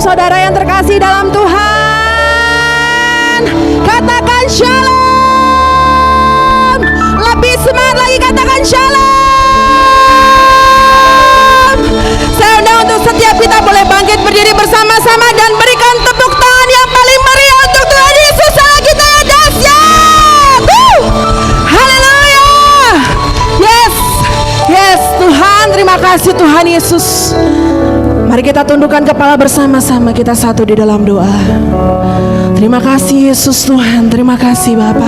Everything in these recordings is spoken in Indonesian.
saudara yang terkasih dalam Tuhan. Katakan shalom. Lebih semangat lagi, katakan shalom. Saya undang untuk setiap kita boleh bangkit berdiri bersama-sama dan berikan tepuk tangan yang paling meriah untuk Tuhan Yesus Allah kita yang dahsyat. Haleluya. Yes Tuhan, terima kasih Tuhan Yesus. Mari kita tundukkan kepala bersama-sama, kita satu di dalam doa. Terima kasih Yesus Tuhan, terima kasih Bapa.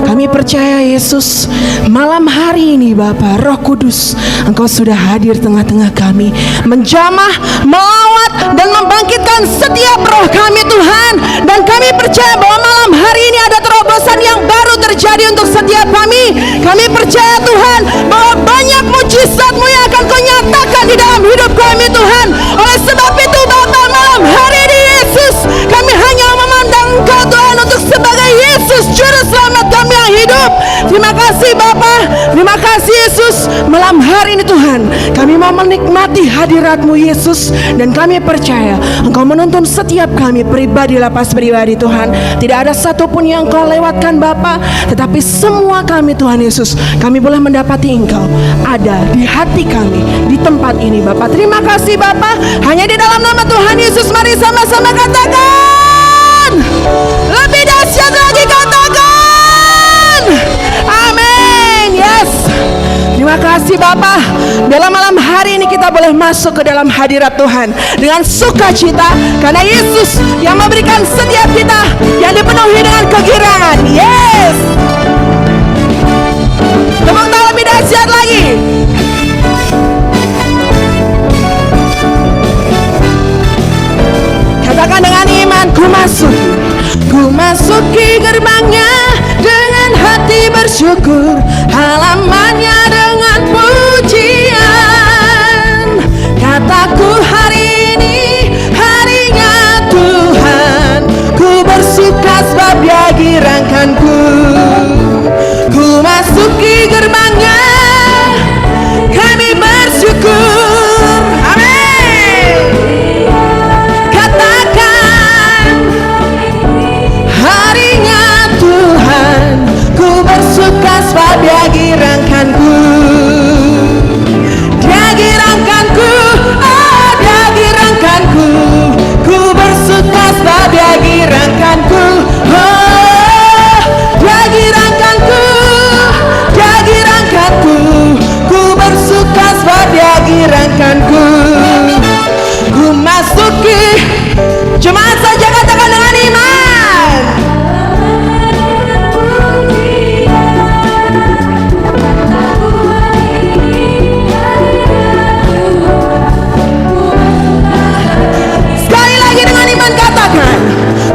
Kami percaya Yesus, malam hari ini Bapa, Roh Kudus, Engkau sudah hadir tengah-tengah kami, menjamah, melawat dan membangkitkan setiap roh kami Tuhan. Dan kami percaya bahwa malam hari ini ada terobosan yang baru terjadi untuk setiap kami. Kami percaya Tuhan bahwa banyak mujizat-Mu yang akan Kau nyatakan di dalam hidup kami Tuhan. Oleh sebab itu Bapa, malam hari ini Yesus, kami hanya memandang Engkau Tuhan untuk sebagai Yesus Juru Selamat kami yang hidup. Terima kasih Bapa, terima kasih Yesus. Malam hari ini Tuhan, kami mau menikmati hadirat-Mu Yesus. Dan kami percaya Engkau menuntun setiap kami pribadi lepas pribadi Tuhan. Tidak ada satupun yang Kau lewatkan Bapa, tetapi semua kami Tuhan Yesus, kami boleh mendapati Engkau ada di hati kami, di tempat ini Bapa. Terima kasih Bapa. Hanya di dalam nama Tuhan Yesus, mari sama-sama katakan lebih dahsyat lagi, katakan amin. Yes, terima kasih Bapa. Dalam malam hari ini kita boleh masuk ke dalam hadirat Tuhan dengan sukacita, karena Yesus yang memberikan setiap kita yang dipenuhi dengan kegirangan. Yes, tepuk tangan lebih dahsyat lagi. Katakan dengan iman, ku masuki gerbangnya dengan hati bersyukur, halamannya dengan pujian. Kataku hari ini harinya Tuhan, ku bersuka sebab Dia girangkanku. Ku masuki gerbangnya, kami bersyukur. Amin. Katakan harinya Tuhan, ku bersuka sebab Dia girangkanku. Dia girangkanku, oh Dia girangkanku. Ku bersuka sebab Dia girangkanku. Oh, Dia girangkanku, Dia girangkanku. Ku bersuka sebab Dia girangkanku. Ku masuki, jemaat saja katakan dengan iman. Sekali lagi dengan iman katakan,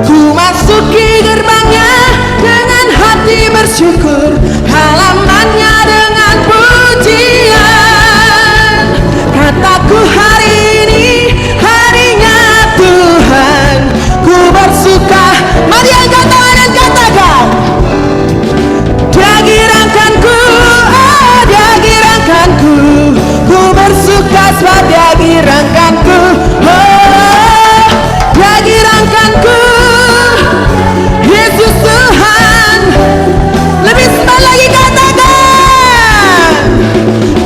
ku masuki gerbangnya dengan hati bersyukur, halamannya dengan pujian. Kataku hari ini harinya Tuhan, ku bersuka. Mari angkat tangan dan katakan, Dia girangkanku, oh Dia girangkanku. Ku bersuka sebab Dia girangkanku. Oh, Dia girangkanku. Yesus Tuhan, lebih semangat lagi katakan,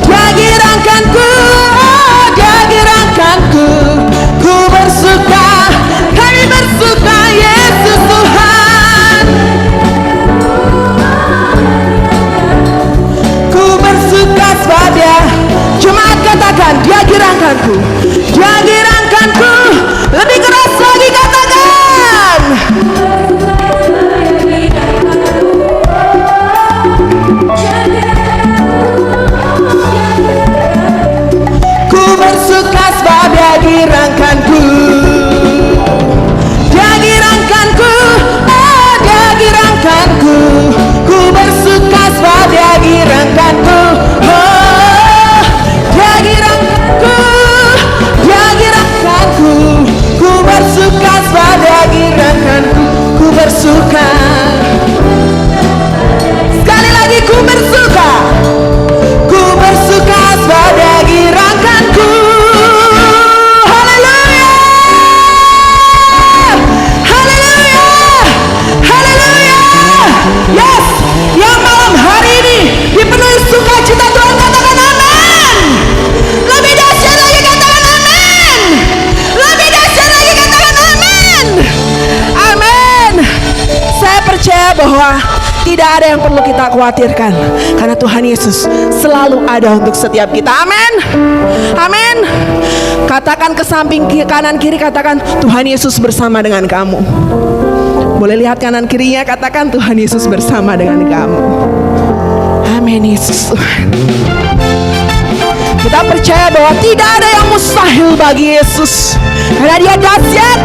Dia girangkanku, oh Dia girangkanku. Ku bersuka, kami bersuka Yesus Tuhan. Ku bersuka sebab Dia, jemaat katakan, Dia girangkanku, Dia girangkanku. Lebih keras lagi katakan, ku bersuka sebab Dia girangkanku. Dia girangkanku, oh Dia girangkanku. Ku bersuka sebab Dia girangkanku. Oh, Dia girangkanku. bahwa tidak ada yang perlu kita khawatirkan, karena Tuhan Yesus selalu ada untuk setiap kita. Amin. Amin. Katakan ke samping kanan kiri, katakan Tuhan Yesus bersama dengan kamu. Boleh lihat kanan kirinya, katakan Tuhan Yesus bersama dengan kamu. Amin Yesus Tuhan. Kita percaya bahwa tidak ada yang mustahil bagi Yesus, karena Dia dahsyat,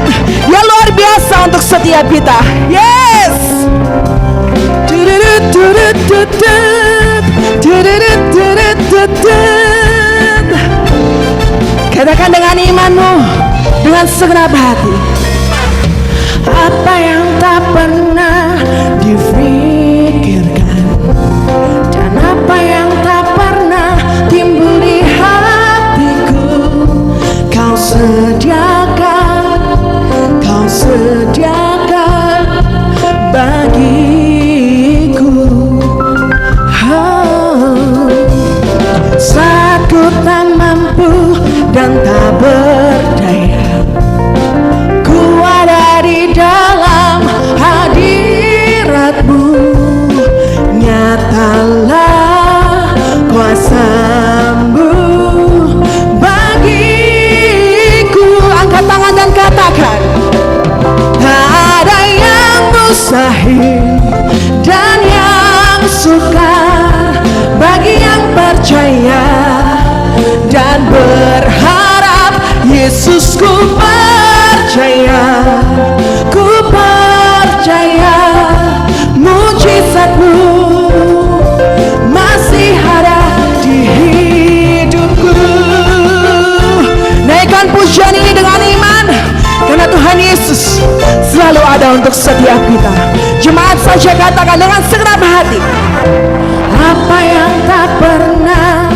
Dia luar biasa untuk setiap kita. Yes. Katakan dengan imanmu, dengan segenap hati. Apa yang tak pernah difikirkan dan apa yang tak pernah timbul di hatiku, Kau sediakan bagiku. Saat ku tak mampu dan tak berdaya, ku ada di dalam hadirat-Mu. Nyatalah kuasa-Mu bagiku. Angkat tangan dan katakan, tak ada yang mustahil dan yang sukar bagi yang percaya dan berharap. Yesus, ku percaya mujizat-Mu masih ada di hidupku. Naikkan pujian ini dengan iman, karena Tuhan Yesus selalu ada untuk setiap kita. Jemaat saja katakan dengan segenap hati, apa yang tak pernah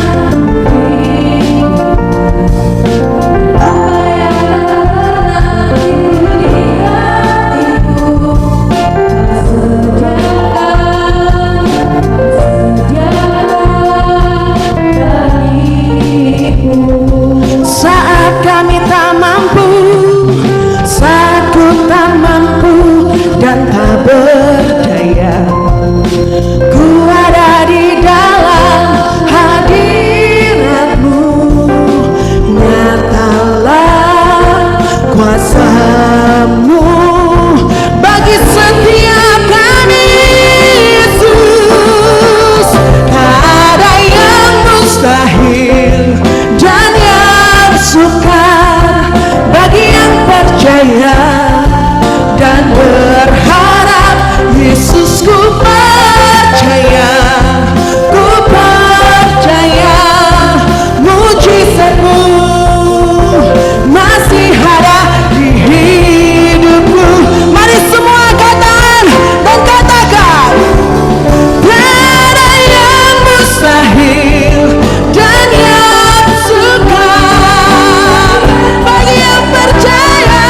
dan tak berdaya, ku ada di dalam hadirat-Mu. Nyatalah kuasa-Mu bagi setiap kami, Yesus. Tak ada yang mustahil dan yang sukar bagi yang percaya dan berharap. Yesus, ku percaya mujizat-Mu masih ada di hidupku. Mari semua katakan dan katakan, tiada yang mustahil dan yang sukar bagi yang percaya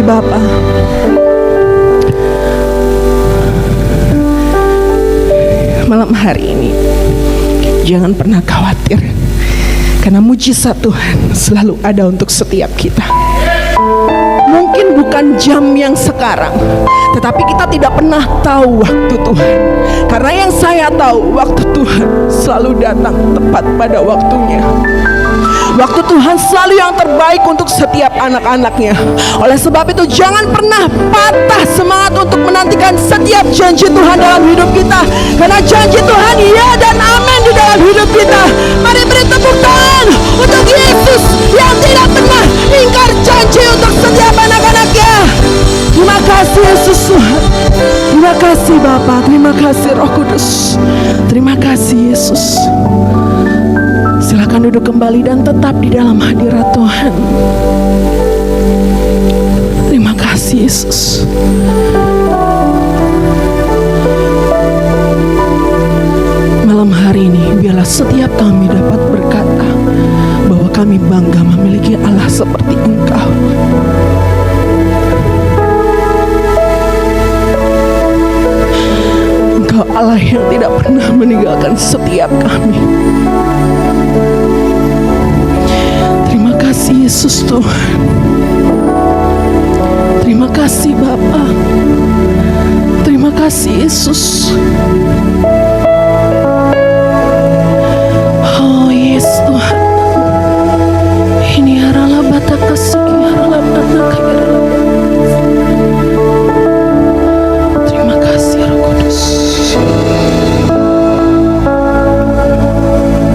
Bapa. Malam hari ini jangan pernah khawatir, karena mujizat Tuhan selalu ada untuk setiap kita. Mungkin bukan jam yang sekarang, tetapi kita tidak pernah tahu waktu Tuhan. Karena yang saya tahu, waktu Tuhan selalu datang tepat pada waktunya. Waktu Tuhan selalu yang terbaik untuk setiap anak-anaknya. Oleh sebab itu jangan pernah patah semangat untuk menantikan setiap janji Tuhan dalam hidup kita. Karena janji Tuhan ya dan amin di dalam hidup kita. Mari beri tepuk tangan untuk Yesus yang tidak pernah ingkar janji untuk setiap anak-anaknya. Terima kasih Yesus Tuhan. Terima kasih Bapa. Terima kasih Roh Kudus. Terima kasih Yesus. Silakan duduk kembali dan tetap di dalam hadirat Tuhan. Terima kasih Yesus. Malam hari ini biarlah setiap kami dapat berkata bahwa kami bangga memiliki Allah seperti Engkau. Engkau Allah yang tidak pernah meninggalkan setiap kami. Terima kasih Yesus Tuhan. Terima kasih Bapa. Terima kasih Yesus. Oh yes Tuhan. Ini adalah bata kasih, adalah bata kaya. Terima kasih Roh Kudus.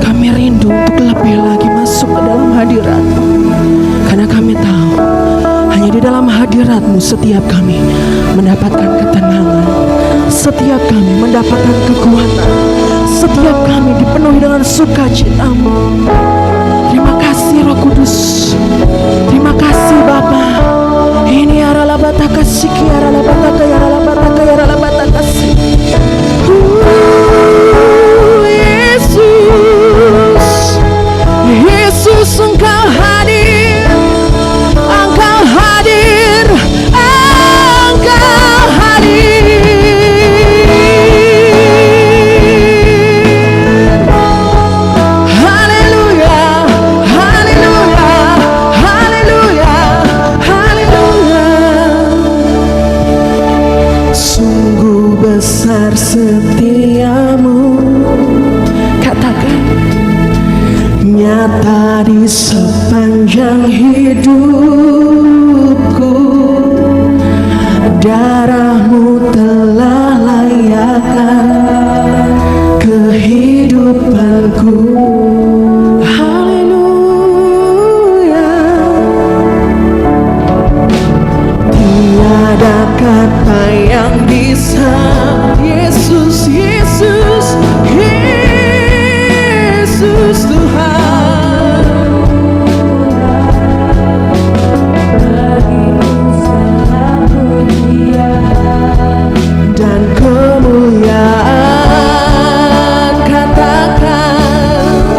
Kami rindu untuk lebih lagi masuk ke dalam hadirat-Mu, karena kami tahu hanya di dalam hadirat-Mu setiap kami mendapatkan ketenangan, setiap kami mendapatkan kekuatan, setiap kami dipenuhi dengan sukacita-Mu. Terima kasih Roh Kudus. Terima kasih Bapa. Ini adalah bata kasih, adalah bata kaya, adalah bata kaya, adalah bata kasih. Yesus, Engkau hadir, Engkau hadir, Engkau hadir. Haleluya, haleluya, haleluya, haleluya. Sungguh besar setiamu, katakan, nyata di sepanjang hidupku. Darah-Mu telah layakkan kehidupanku. Haleluya. Tiada kata yang bisa, Yesus, Yesus, Yesus Tuhan. Dan kemuliaan, katakan,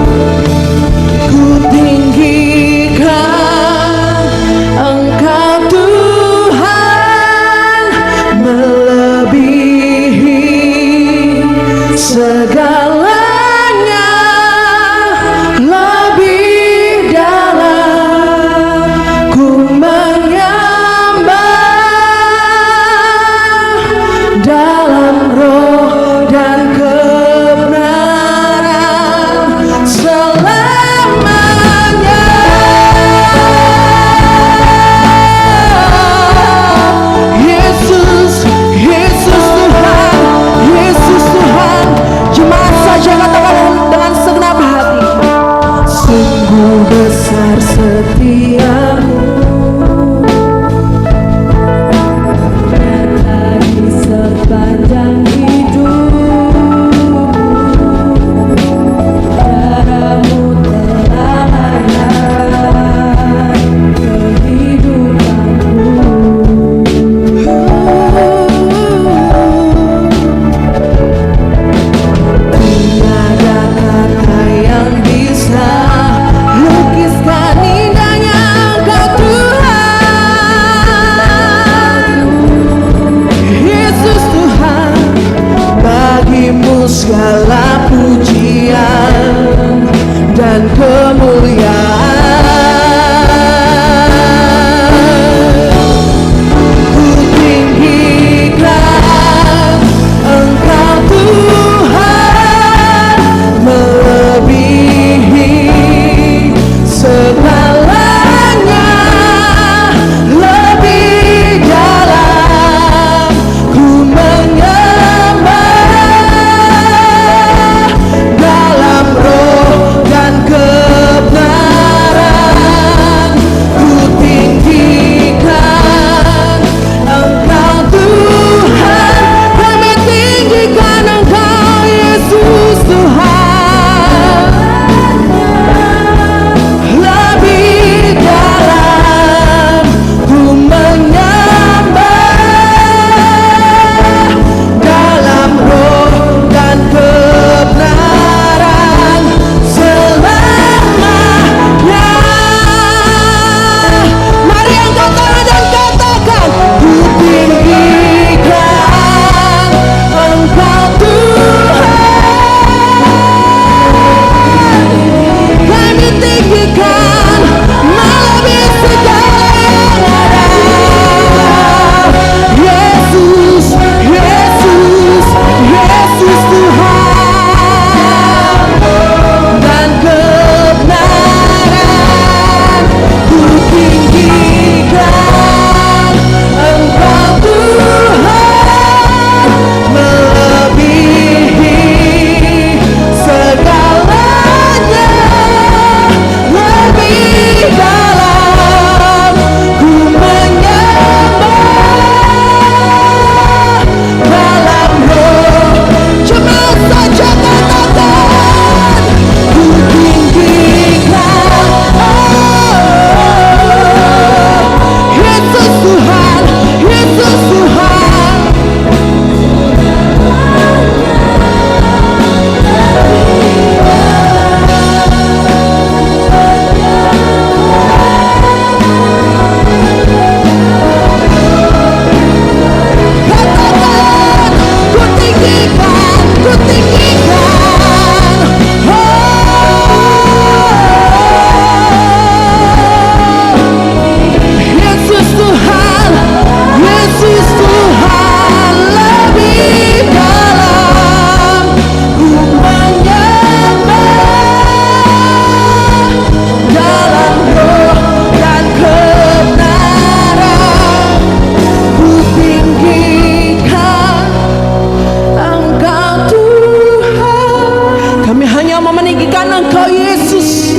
memuliakan Engkau Yesus.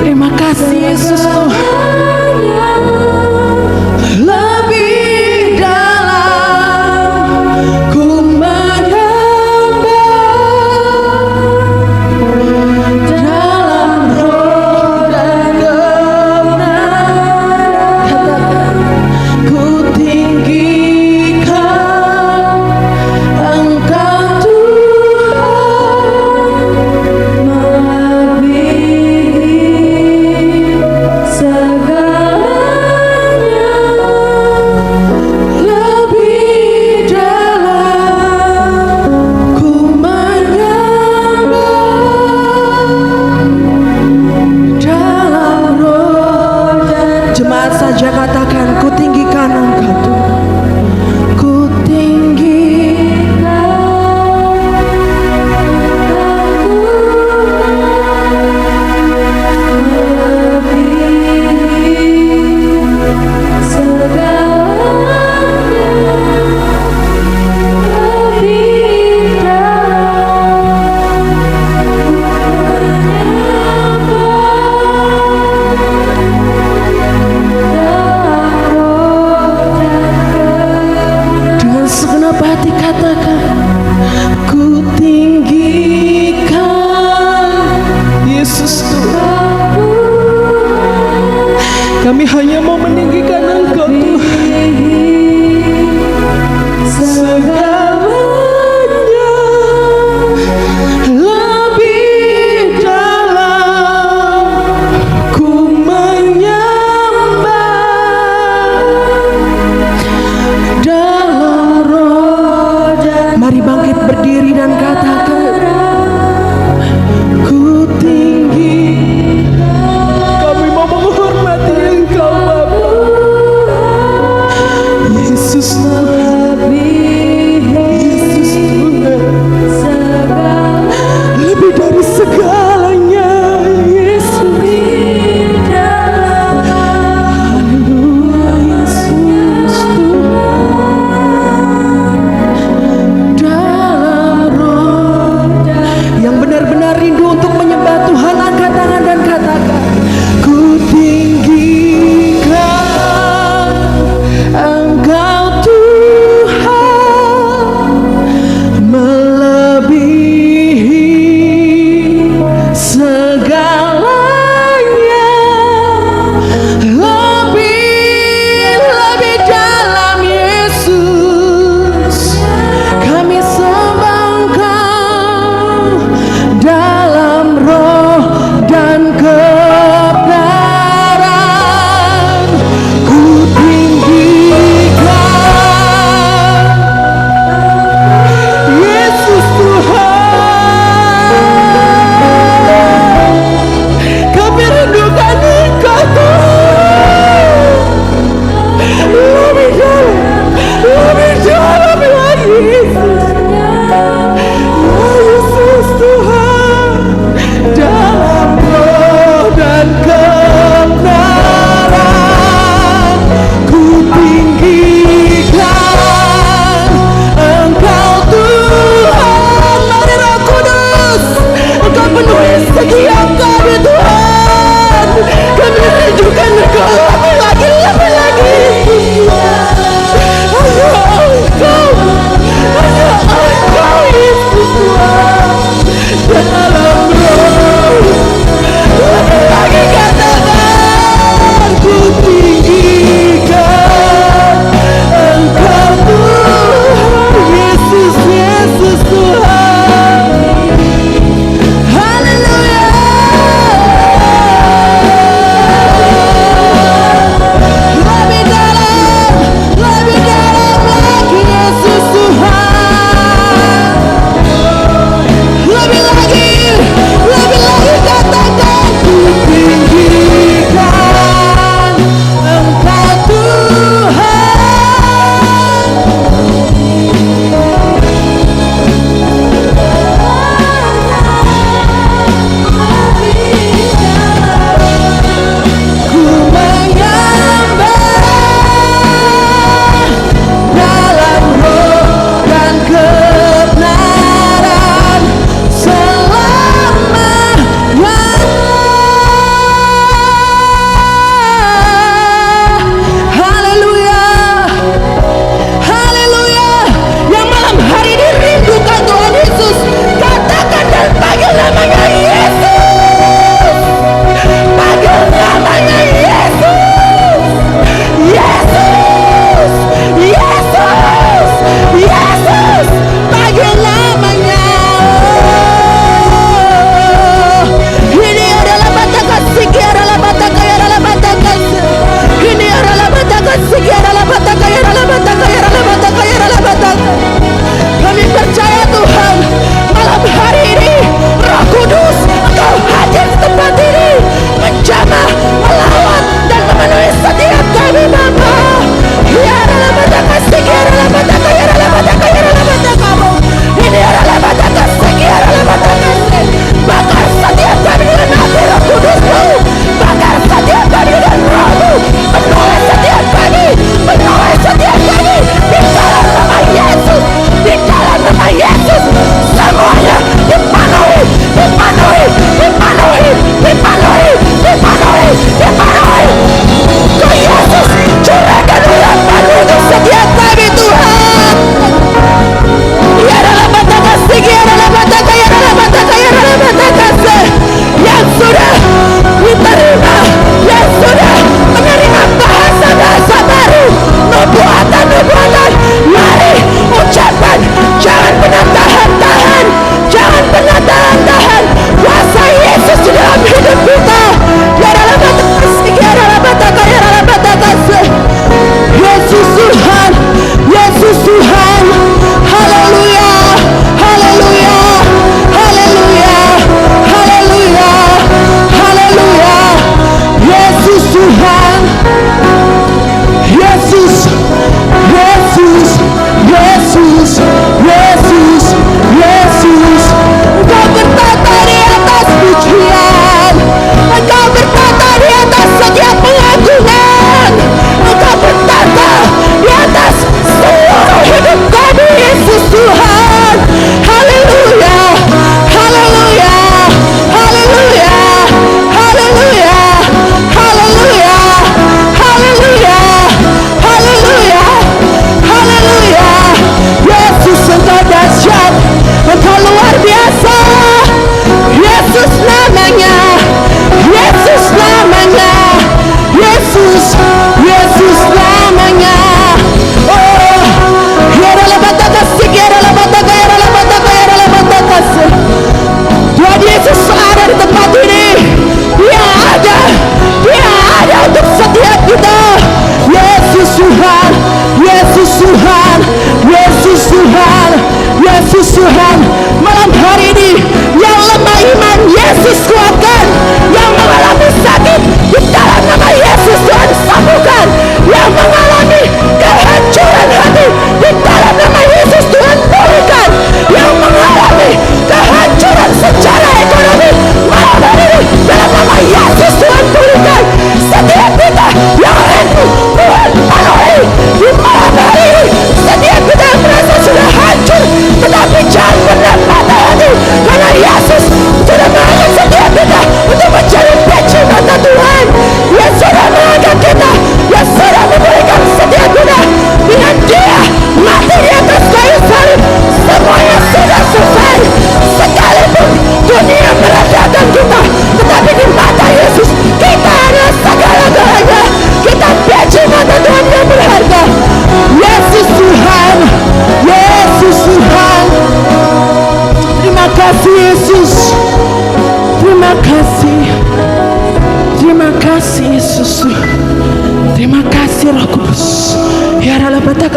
Terima kasih Yesus Tuhan. Lebih dalam ku menyembah dalam roh dan kebenaran. Ku tinggikan Engkau Tuhan.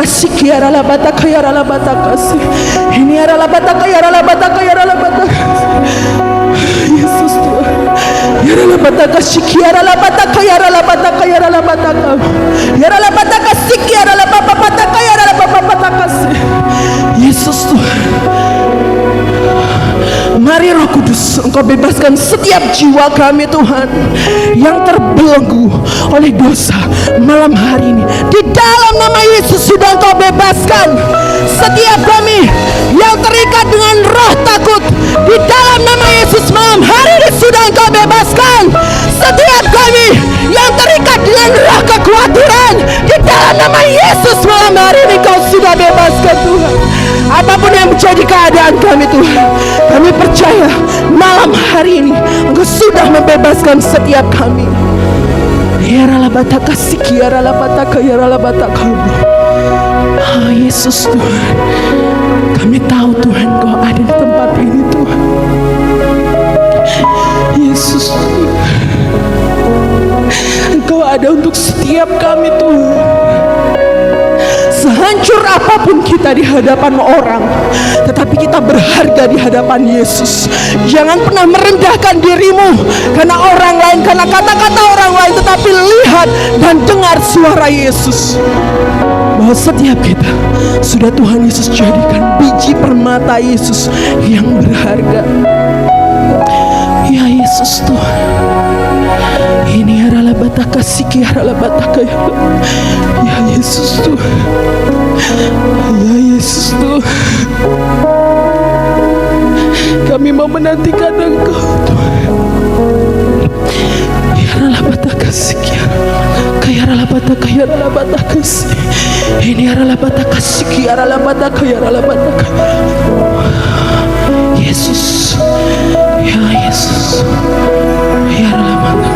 sikiara la bataka yara la bataka si. Ini yara la bataka yara la bataka yara la bataka. Yesus Tuhan. Yara la bataka sikiara la bataka yara la bataka yara la bataka. Yara la bataka sikiara la bataka yara la bataka si. Yesus Tuhan. Mari Roh Kudus, Engkau bebaskan setiap jiwa kami Tuhan yang terbelenggu oleh dosa malam hari ini. Di dalam nama Yesus sudah Engkau bebaskan setiap kami yang terikat dengan roh takut. Di dalam nama Yesus malam hari ini sudah Engkau bebaskan setiap kami yang terikat dengan roh kekhawatiran. Di dalam nama Yesus malam hari ini Engkau sudah bebaskan Tuhan. Apapun yang menjadi keadaan kami Tuhan, kami percaya malam hari ini Engkau sudah membebaskan setiap kami. Yara bataka siki yara bataka yara bataka. Ah Yesus Tuhan, kami tahu Tuhan Kau ada di tempat ini Tuhan. Yesus Tuhan, Engkau ada untuk setiap kami Tuhan. Sehancur apapun kita di hadapan orang, tetapi kita berharga di hadapan Yesus. Jangan pernah merendahkan dirimu karena orang lain, karena kata-kata orang lain, tetapi lihat dan dengar suara Yesus. Bahwa setiap kita sudah Tuhan Yesus jadikan biji permata Yesus yang berharga. Ya Yesus Tuhan, ini adalah bataka siki adalah bataka ya Yesus Tuhan, ya Yesus Tuhan, kami mau menantikan Engkau Tuhan. Ya adalah bataka siki adalah bataka ya adalah bataka siki, ini adalah bataka siki adalah bataka ya adalah bataka. Yesus, ya Yesus, ya Rabbana,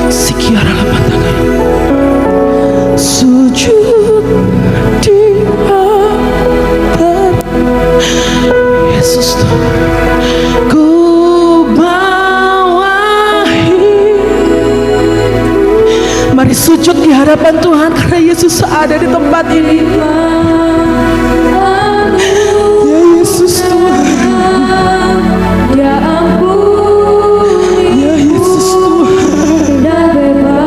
Sikiara Rabbana, sujud di atas Yesus Tuhan, ku bawahi. Mari sujud di hadapan Tuhan karena Yesus ada di tempat ini. Ya Yesus Tuhan. Ya ampun, ya Yesus Tuhan, dan bebaskanku.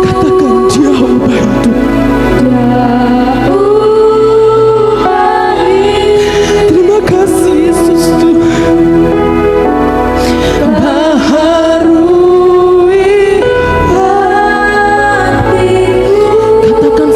Katakan jauh bantu, jauh hari. Terima kasih Yesus Tuhan. Baharui hatiku. Katakan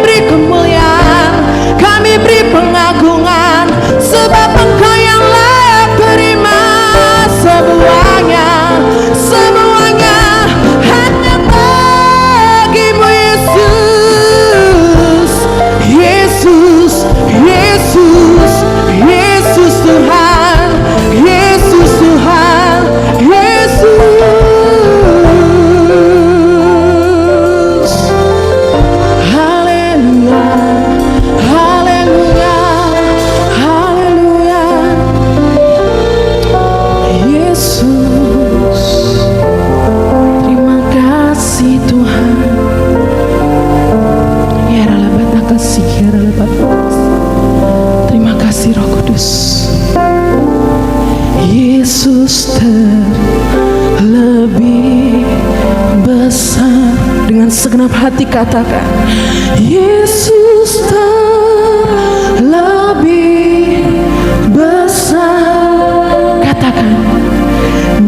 beri kemuliaan, kami beri pengagungan, sebab Engkau yang layak terima semuanya, semuanya hanya bagimu Yesus, Yesus, Yesus, Yesus Tuhan, Yesus Tuhan, Yesus. Haleluya, haleluya, haleluya. Yesus, terima kasih Tuhan. Ya Rabbi, kasih, ya Rabbi. Terima kasih Roh Kudus. Yesus terlebih besar. Dengan segenap hati katakan, Yesus terlebih besar. Katakan,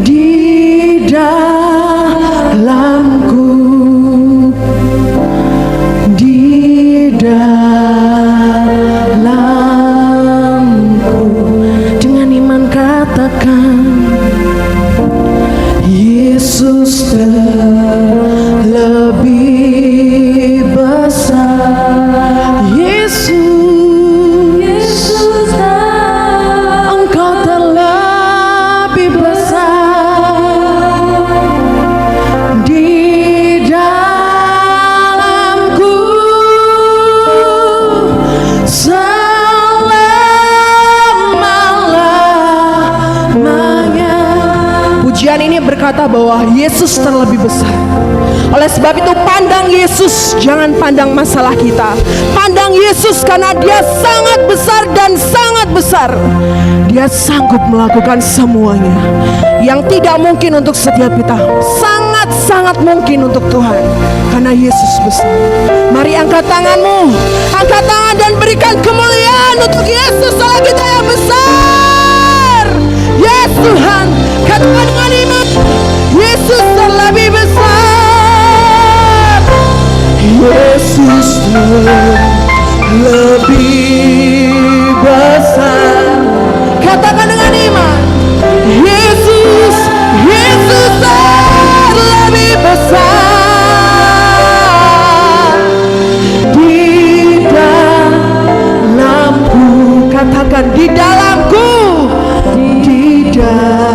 di dalamku, di dalamku. Dengan iman katakan, Yesus terlebih besar. Yesus, Engkau terlebih besar. Di dalamku selama-lamanya. Pujian ini berkata bahwa Yesus terlebih besar. Oleh sebab itu pandang Yesus, jangan pandang masalah kita. Pandang Yesus karena Dia sangat besar dan sangat besar. Dia sanggup melakukan semuanya. Yang tidak mungkin untuk setiap kita, sangat-sangat mungkin untuk Tuhan. Karena Yesus besar. Mari angkat tanganmu, angkat tangan dan berikan kemuliaan untuk Yesus Allah kita yang besar. Yes Tuhan, katakan dengan iman, Yesus terlebih besar. Yesus terlebih besar. Katakan dengan iman, Yesus, Yesus terlebih besar. Di dalamku, katakan di dalamku, di dalamku.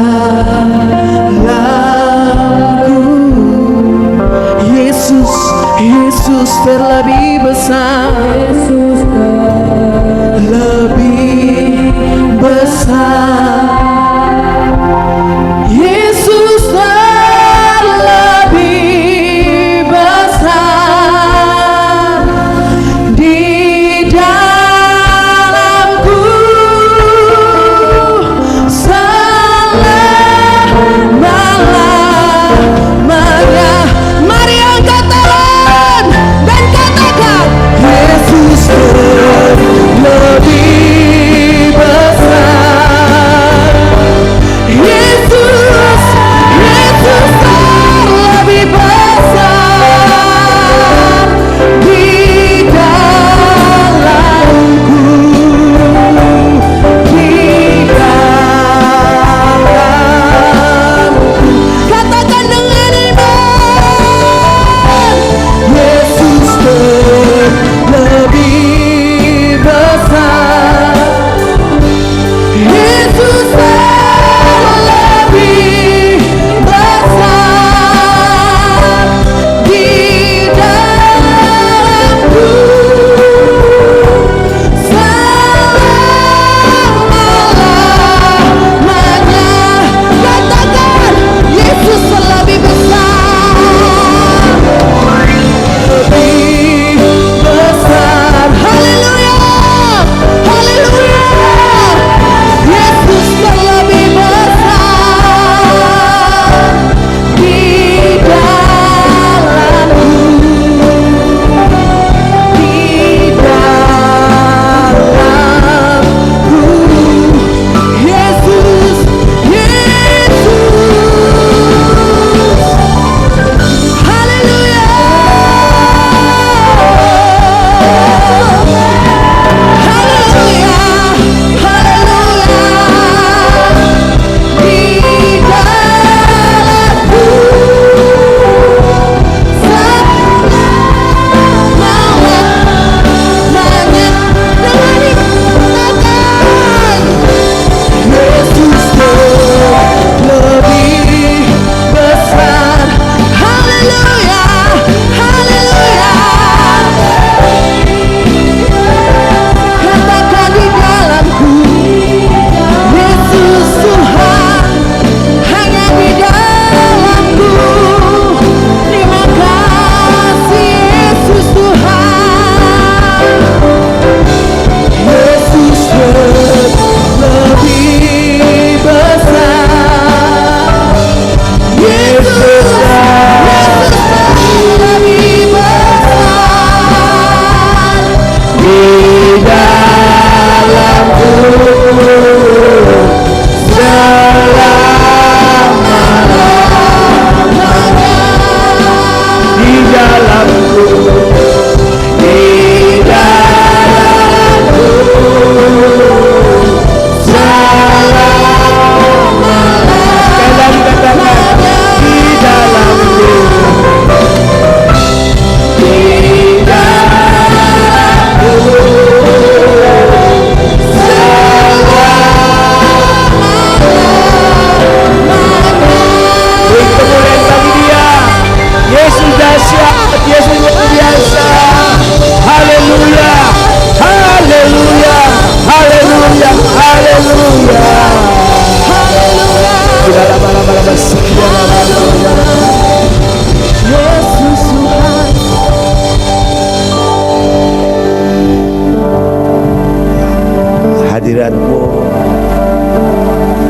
Hadirat-Mu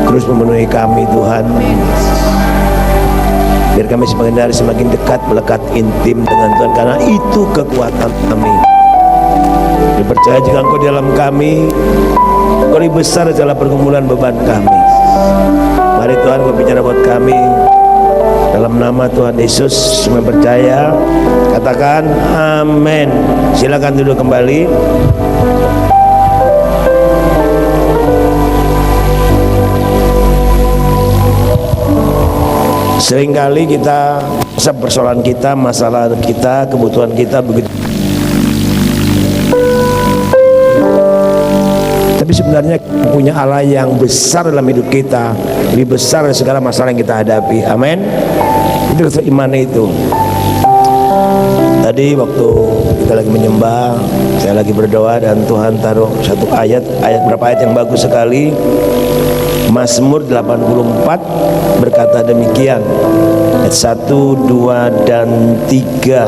terus memenuhi kami Tuhan. Biar kami semakin hari semakin dekat, melekat intim dengan Tuhan, karena itu kekuatan kami. Dan percaya jika Engkau di dalam kami, Engkau lebih besar adalah pergumulan beban kami. Mari Tuhan Kau bicara buat kami. Dalam nama Tuhan Yesus semua percaya, katakan amin. Silakan duduk kembali. Seringkali kita persoalan kita, masalah kita, kebutuhan kita begitu. Tapi sebenarnya punya Allah yang besar dalam hidup kita, lebih besar dari segala masalah yang kita hadapi. Amin. Itu iman itu. Tadi waktu kita lagi menyembah, saya lagi berdoa dan Tuhan taruh satu ayat berapa ayat yang bagus sekali. Mazmur 84 berkata demikian, ayat 1, 2, dan 3,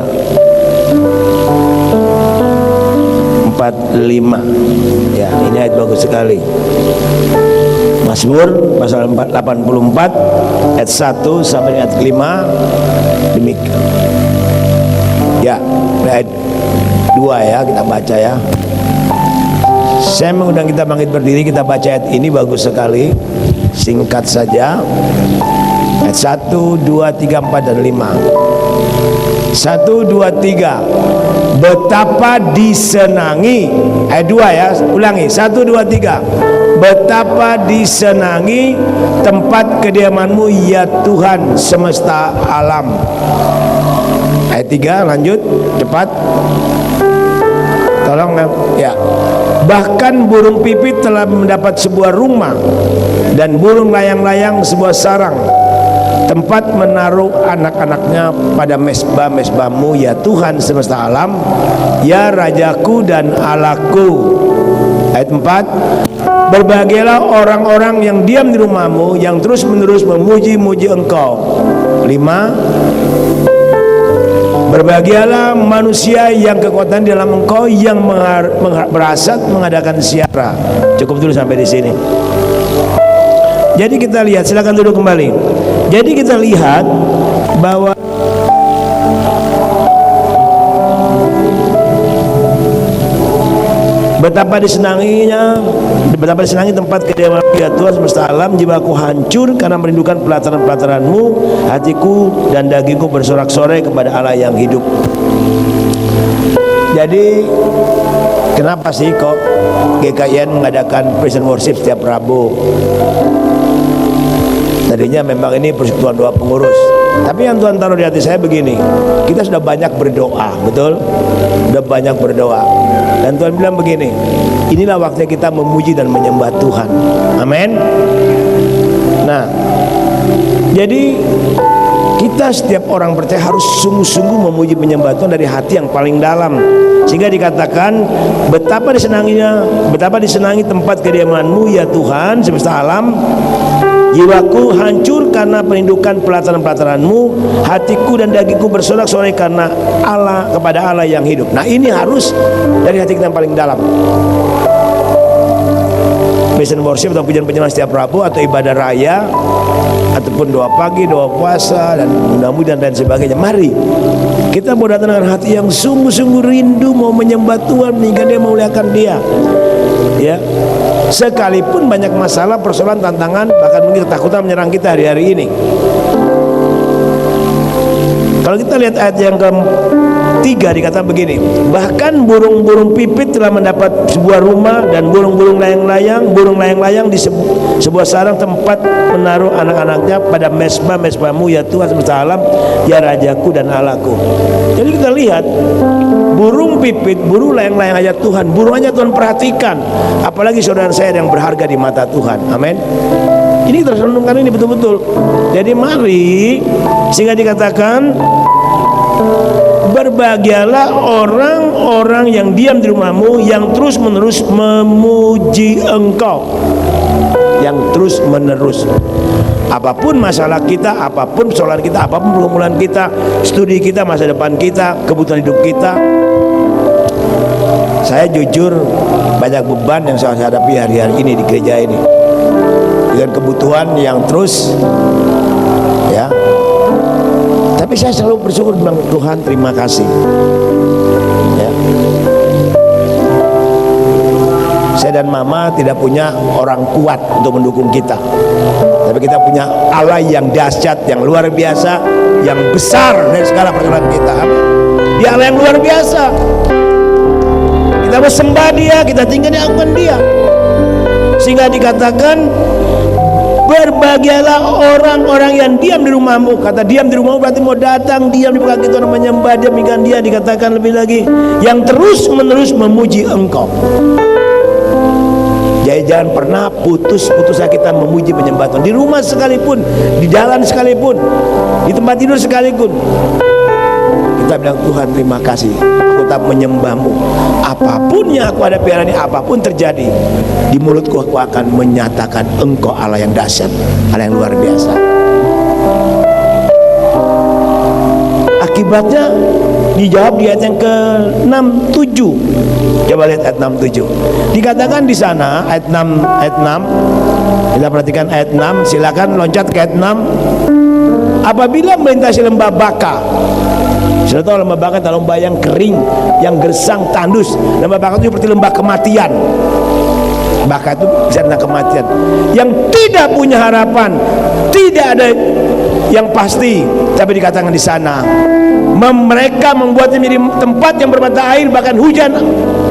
4, 5. Ya, ini ayat bagus sekali. Mazmur pasal 84 ayat 1 sampai ayat 5 demikian. Ya, ayat 2 ya, kita baca ya. Saya mengundang kita bangkit berdiri, kita baca ayat ini bagus sekali. Singkat saja. Ayat 1, 2, 3, 4, dan 5. 1, 2, 3. Betapa disenangi. Ayat 2 ya, ulangi. 1, 2, 3. Betapa disenangi tempat kediaman-Mu ya Tuhan semesta alam. Ayat 3 lanjut cepat. Tolong ya. Bahkan burung pipit telah mendapat sebuah rumah, dan burung layang-layang sebuah sarang, tempat menaruh anak-anaknya pada mesbah-mesbah-Mu ya Tuhan semesta alam, ya Rajaku dan Allahku. Ayat 4. Berbahagialah orang-orang yang diam di rumah-Mu, yang terus-menerus memuji-muji Engkau. 5. Berbahagialah manusia yang kekuatan di dalam Engkau, yang berhasad mengadakan siara. Cukup dulu sampai di sini. Jadi kita lihat, silakan duduk kembali. Jadi kita lihat bahwa betapa disenangi tempat kediaman ya Tuhan semesta alam. Jiwaku hancur karena merindukan pelataran-pelataran-Mu, hatiku dan dagingku bersorak-sorai kepada Allah yang hidup. Jadi kenapa sih kok GKIN mengadakan praise and worship setiap Rabu? Tadinya memang ini persekutuan doa pengurus, tapi yang Tuhan taruh di hati saya begini, kita sudah banyak berdoa, betul? Sudah banyak berdoa, dan Tuhan bilang begini, inilah waktunya kita memuji dan menyembah Tuhan. Amin. Nah, jadi kita setiap orang percaya harus sungguh-sungguh memuji menyembah Tuhan dari hati yang paling dalam, sehingga dikatakan betapa disenangi tempat kediaman-Mu ya Tuhan semesta alam. Jiwaku hancur karena perindukan pelataran-pelataran-Mu, hatiku dan dagingku bersorak-sorai karena Allah, kepada Allah yang hidup. Nah, ini harus dari hati kita yang paling dalam. Praise and worship atau pujian penyembah setiap Rabu atau ibadah raya ataupun doa pagi, doa puasa dan mudah-mudahan dan sebagainya. Mari Kita mau datang dengan hati yang sungguh-sungguh rindu mau menyembah Tuhan, meninggikan Dia, memuliakan Dia. Ya, sekalipun banyak masalah, persoalan, tantangan, bahkan mungkin ketakutan menyerang kita hari-hari ini. Kalau kita lihat ayat yang ke-3 dikatakan begini, bahkan burung-burung pipit telah mendapat sebuah rumah, dan burung-burung layang-layang di sebuah sarang tempat menaruh anak-anaknya pada mesbah-mesbahmu, ya Tuhan semesta alam, ya Rajaku dan Allahku. Jadi kita lihat burung pipit, burung layang-layang aja Tuhan, burung aja Tuhan perhatikan, apalagi saudara saya yang berharga di mata Tuhan. Amin. Ini kita renungkan ini betul-betul. Jadi mari, sehingga dikatakan berbahagialah orang-orang yang diam di rumahmu, yang terus menerus memuji Engkau, yang terus menerus. Apapun masalah kita, apapun persoalan kita, apapun pergumulan kita, studi kita, masa depan kita, kebutuhan hidup kita, saya jujur banyak beban yang saya hadapi hari-hari ini di gereja ini, dengan kebutuhan yang terus, ya. Tapi saya selalu bersyukur, bilang Tuhan terima kasih. Ya. Saya dan Mama tidak punya orang kuat untuk mendukung kita, tapi kita punya Allah yang dahsyat, yang luar biasa, yang besar dari segala persoalan kita. Dia Allah yang luar biasa. Kita bersembah Dia, kita tinggal di agungan Dia, sehingga dikatakan berbahagialah orang-orang yang diam di rumahmu. Kata diam di rumahmu berarti mau datang diam di belakang kita, menyembah Dia, mengingat Dia. Dikatakan lebih lagi, yang terus menerus memuji Engkau. Jadi jangan pernah putus-putusnya kita memuji, menyembah Tuhan, di rumah sekalipun, di jalan sekalipun, di tempat tidur sekalipun. Kita bilang Tuhan terima kasih, aku tetap menyembah-Mu. Apapun yang aku hadapi hari ini, apapun terjadi, di mulutku aku akan menyatakan Engkau Allah yang dahsyat, Allah yang luar biasa. Akibatnya dijawab di ayat yang ke-6-7. Coba lihat ayat 6-7. Dikatakan di sana ayat 6. Kita perhatikan ayat 6. Silakan loncat ke ayat 6. Apabila melintasi lembah Baka. Sudah tahu lembah Baka adalah lembah yang kering, yang gersang, tandus. Lembah Baka itu seperti lembah kematian. Baka itu bisa tentang kematian, yang tidak punya harapan, tidak ada yang pasti. Tapi dikatakan di sana, mereka membuatnya menjadi tempat yang bermata air, bahkan hujan.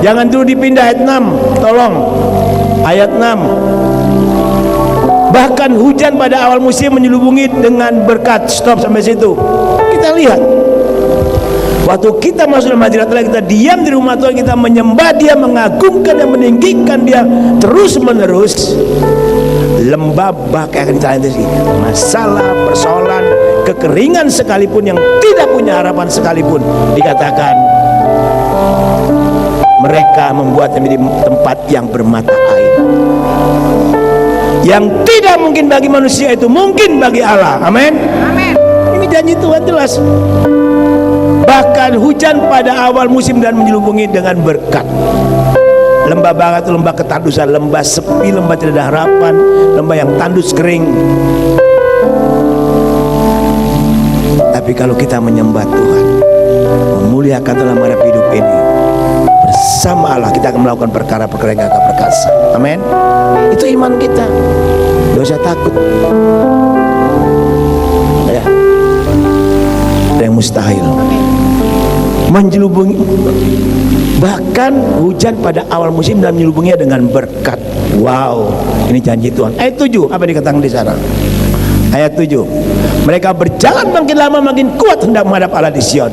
Jangan dulu dipindah ayat 6, tolong. Ayat 6. Bahkan hujan pada awal musim menyelubungi dengan berkat. Stop sampai situ. Kita lihat, waktu kita masuk dalam hadirat Allah, kita diam di rumah Tuhan, kita menyembah Dia, mengagungkan dan meninggikan Dia terus menerus. Lembah Baka akan ditandai, masalah, persoalan, kekeringan sekalipun, yang tidak punya harapan sekalipun, dikatakan mereka membuatnya menjadi tempat yang bermata air. Yang tidak mungkin bagi manusia itu mungkin bagi Allah. Amin. Amin. Ini janji Tuhan jelas. Bahkan hujan pada awal musim dan menyelubungi dengan berkat. Lembah Baka itu lembah ketandusan, lembah sepi, lembah tidak ada harapan, lembah yang tandus kering. Tapi kalau kita menyembah Tuhan, memuliakan dalam menghadapi hidup ini, bersama Allah kita akan melakukan perkara-perkara yang gagah perkasa. Amin. Itu iman kita. Tidak usah takut. Ya. Ada yang mustahil. Menjelubungi, bahkan hujan pada awal musim dan menyelubunginya dengan berkat. Wow, ini janji Tuhan. Ayat 7, apa dikatakan di sana? Ayat 7. Mereka berjalan makin lama makin kuat hendak menghadap Allah di Sion.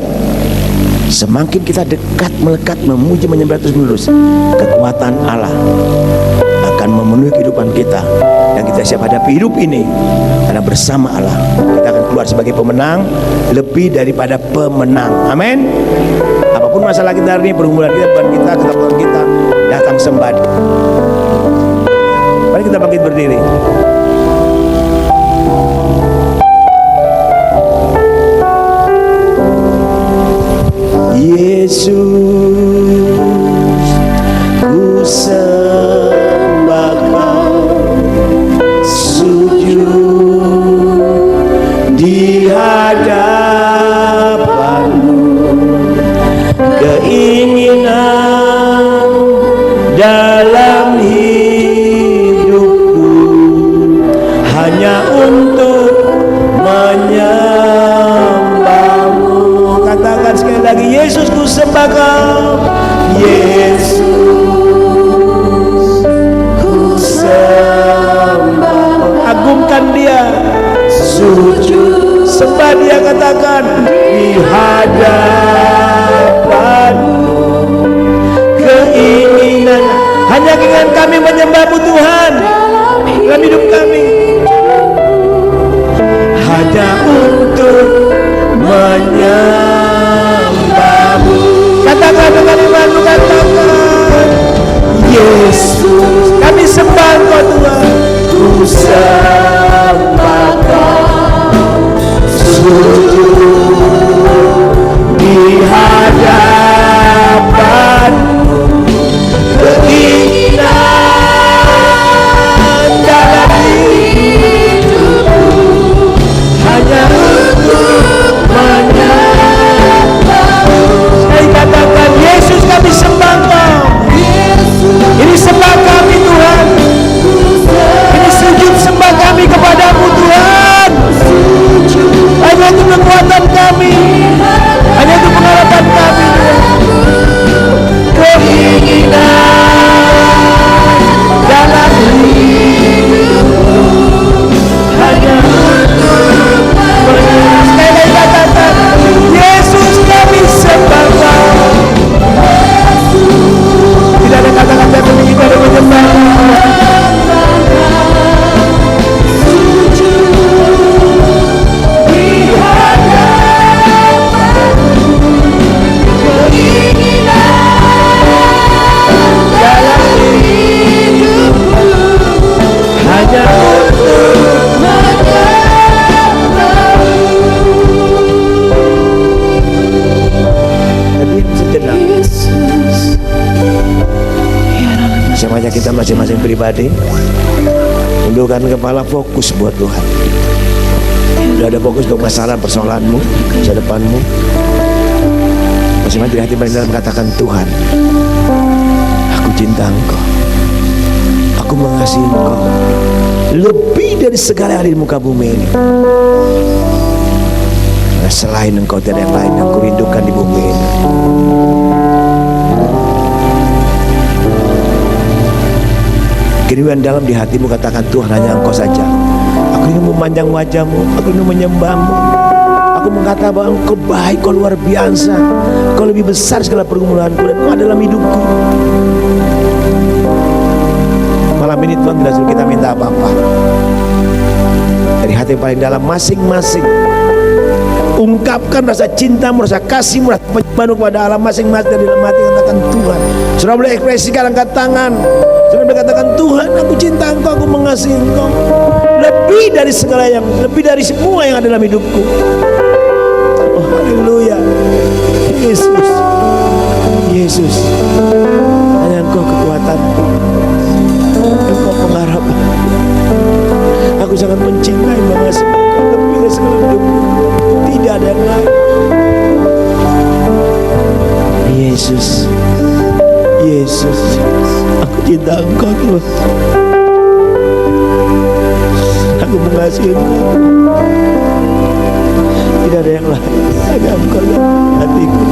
Semakin kita dekat, melekat, memuji, menyembah terus menerus, kekuatan Allah akan memenuhi kehidupan kita, dan kita siap hadapi hidup ini. Karena bersama Allah kita akan keluar sebagai pemenang, lebih daripada pemenang. Amin. Apapun masalah kita hari ini, pergumulan kita, beban kita, ketakutan kita, datang sembah. Mari kita bangkit berdiri. Yesus, ku sembah Kau, sujud di hadapan-Mu. dalam hidupku, hanya untuk menyembahmu. Katakan sekali lagi, Yesus ku sembah Kau, Yesus ku sembah. Agungkan Dia, sujud sembah Dia, katakan di hadapan-Mu. Keinginan, hanya keinginan kami menyembah-Mu Tuhan dalam hidup kami, hanya untuk menyembah-Mu. Katakan dengan iman-Mu, katakan, Yesus kami sembah Engkau Tuhan, ku sembah Kau, sujud di hadapan-Mu. Keinginan dalam hidupku, hanya untuk menyembah-Mu. Saya katakan, Yesus kami sembah Kau. Ini sembah kami Tuhan, ini sujud sembah kami kepadamu Tuhan. Hanya untuk kekuatan kami, hanya untuk pengharapan kami Tuhan. Keinginan dalam hidupku, hanya untuk menyembah. Sekali katakan, Yesus kami sembah Kau. Tidak ada kata-kata yang meninggi dari menyembah. Kita masing-masing pribadi tundukkan kepala, fokus buat Tuhan. Sudah ada fokus untuk masalah persoalanmu, masa depanmu. Masing-masing di hati paling dalam katakan, Tuhan, aku cinta Engkau, aku mengasihi Engkau lebih dari segala yang ada di muka bumi ini. Karena selain Engkau tidak ada yang lain yang aku rindukan di bumi ini. Kerinduan dalam di hatimu, katakan, Tuhan, hanya Engkau saja. Aku ingin memanjang wajah-Mu, aku ingin menyembah-Mu. Aku mengatakan bahwa Engkau baik, Kau luar biasa, Kau lebih besar segala pergumulanku, dan Kau dalam hidupku. Malam ini Tuhan tidak suruh kita minta apa-apa. Dari hati yang paling dalam masing-masing, ungkapkan rasa cintamu, rasa kasihmu, rasa penyembahanmu kepada Allah masing-masing. Dari dalam hati katakan, Tuhan. Sudah boleh ekspresikan, angkat tangan. Sudah boleh katakan, Tuhan, aku cinta Engkau, aku mengasihi Engkau lebih dari segala yang, lebih dari semua yang ada dalam hidupku. Oh, haleluya. Yesus, Yesus, hanya Engkau kekuatanku, Engkau pengharapan. Aku sangat mencintai, mengasihi Engkau lebih dari segala hidupku. Tidak ada yang lain. Yesus, Yesus, aku cinta Engkau Tuhan. Aku mengasihi Engkau. Tidak ada yang lain, hanya Engkau dalam hatiku.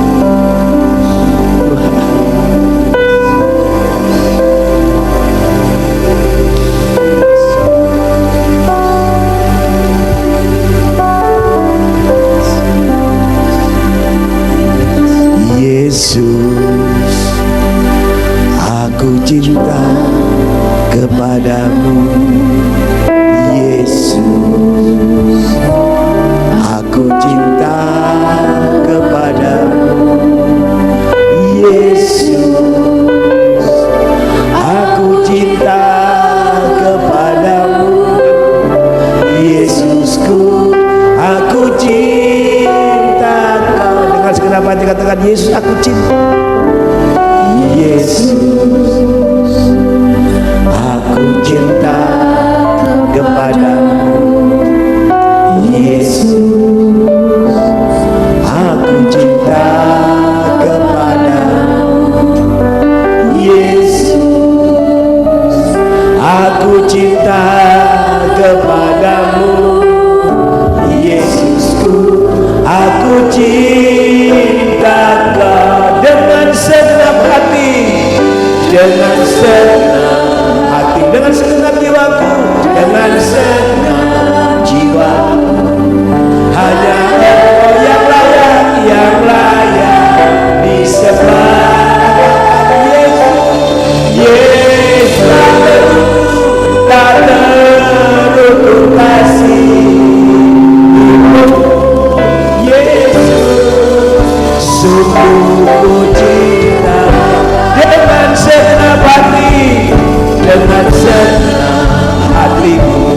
Yesus, aku cinta kepadamu. Yesus, aku cinta kepadamu. Yesus, aku cinta kepadamu. Yesusku, aku cinta Kau. Dengan segenap hati katakan, Yesus, aku cinta. Yesus, aku cinta kepadamu. Yesus, aku cinta kepadamu. Yesus, dengan senang hati, dengan segenap jiwaku, dengan senang jiwa. Hanya Engkau yang layak disembah. Yesus tak terlalu kasih-Mu. Yesus sungguh ku cinta. Dengan senang hati, dengan senang hatiku,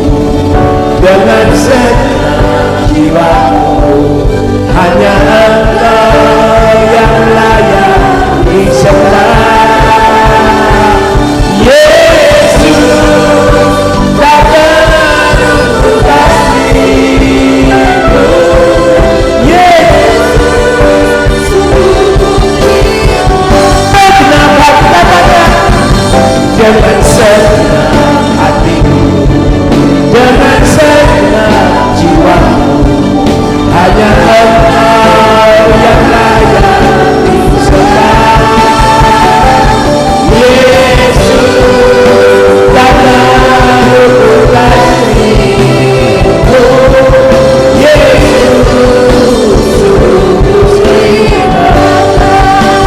dengan senang jiwaku, hanya Engkau yang layak disembah. Yesus tak terlalu kasih-Mu. Yesus kenapa katakan dengan senang hatiku, dengan senang jiwaku, hanya Engkau yang layak disembah. Yesus tak terlalu kasih-Mu. Yesus sungguh cinta.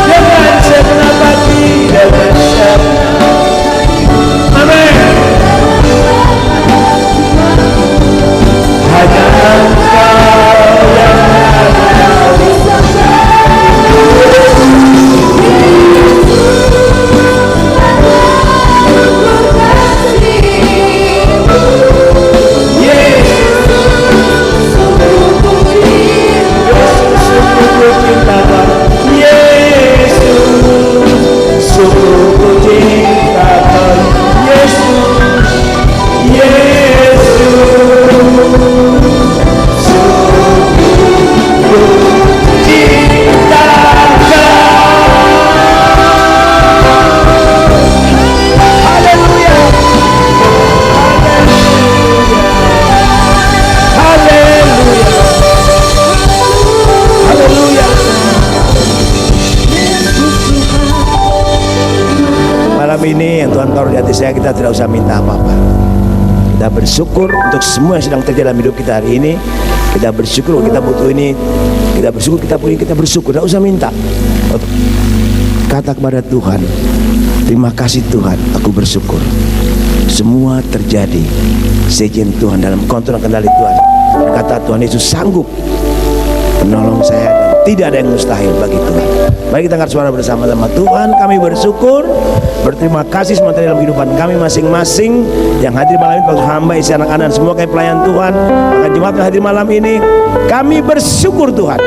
Dengan senang hati, dengan senang. Amin. Hanya Engkau yang layak disembah. Ini yang Tuhan taruh di hati saya, kita tidak usah minta apa-apa. Kita bersyukur untuk semua yang sedang terjadi dalam hidup kita hari ini. Kita bersyukur kita butuh ini. Kita bersyukur kita punya, kita bersyukur. Tidak usah minta. Kata kepada Tuhan, terima kasih Tuhan, aku bersyukur. Semua terjadi seizin Tuhan, dalam kontrol kendali Tuhan. Kata Tuhan Yesus sanggup menolong saya, dan tidak ada yang mustahil bagi Tuhan. Mari kita angkat suara bersama-sama. Tuhan, kami bersyukur, berterima kasih sementara dalam kehidupan kami masing-masing yang hadir malam ini, bagi hamba, isi anak-anak, semua kami pelayan Tuhan, bahkan jemaat yang hadir malam ini. Kami bersyukur Tuhan,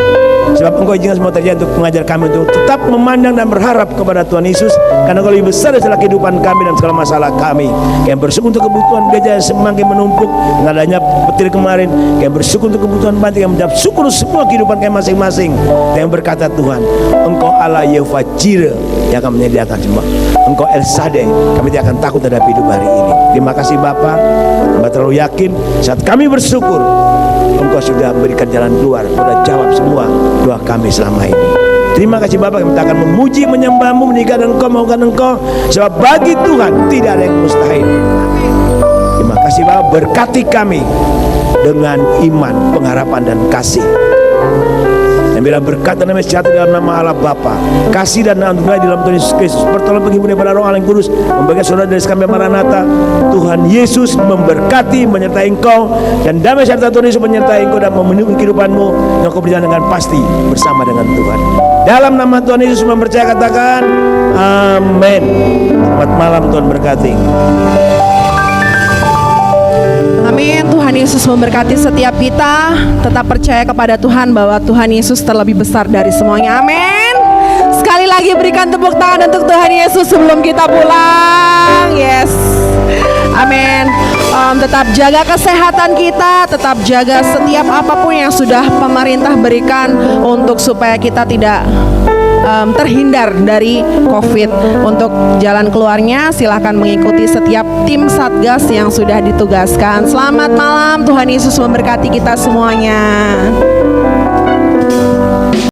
sebab Engkau izinkan semua terjadi untuk mengajar kami untuk tetap memandang dan berharap kepada Tuhan Yesus, karena Engkau lebih besar dari segala kehidupan kami dan segala masalah kami. Kami bersyukur untuk kebutuhan gereja yang semakin menumpuk dengan adanya petir kemarin. Kami bersyukur untuk kebutuhan banting, kami menjawab syukur semua kehidupan kami masing-masing. Kami berkata Tuhan, Engkau Allah Yehova Jireh yang akan menyediakan semua. Engkau El Shaddai, kami tidak akan takut terhadap hidup hari ini. Terima kasih Bapa, kami terlalu yakin saat kami bersyukur, Engkau sudah memberikan jalan keluar, sudah jawab semua doa kami selama ini. Terima kasih Bapa, kami akan memuji, menyembah-Mu, meninggikan Engkau, mengagungkan Engkau, sebab bagi Tuhan tidak ada yang mustahil. Terima kasih Bapa, berkati kami dengan iman, pengharapan dan kasih. Dan bila berkat dan sejahtera dalam nama Allah Bapa, kasih dan anugerah dalam Tuhan Yesus Kristus, pertolongan penghibur daripada Roh Allah yang Kudus, membagi saudara dari sekalian Maranatha, Tuhan Yesus memberkati, menyertai engkau, dan damai serta Tuhan Yesus menyertai engkau dan memenuhi kehidupanmu, yang kau berjalan dengan pasti bersama dengan Tuhan. Dalam nama Tuhan Yesus mempercaya, katakan amin. Selamat malam, Tuhan berkati. Amin. Tuhan Yesus memberkati setiap kita. Tetap percaya kepada Tuhan bahwa Tuhan Yesus terlebih besar dari semuanya. Amin. Sekali lagi berikan tepuk tangan untuk Tuhan Yesus sebelum kita pulang. Yes. Amin. Tetap jaga kesehatan kita, tetap jaga setiap apapun yang sudah pemerintah berikan untuk supaya kita tidak terhindar dari COVID. Untuk jalan keluarnya silahkan mengikuti setiap tim Satgas yang sudah ditugaskan. Selamat malam, Tuhan Yesus memberkati kita semuanya.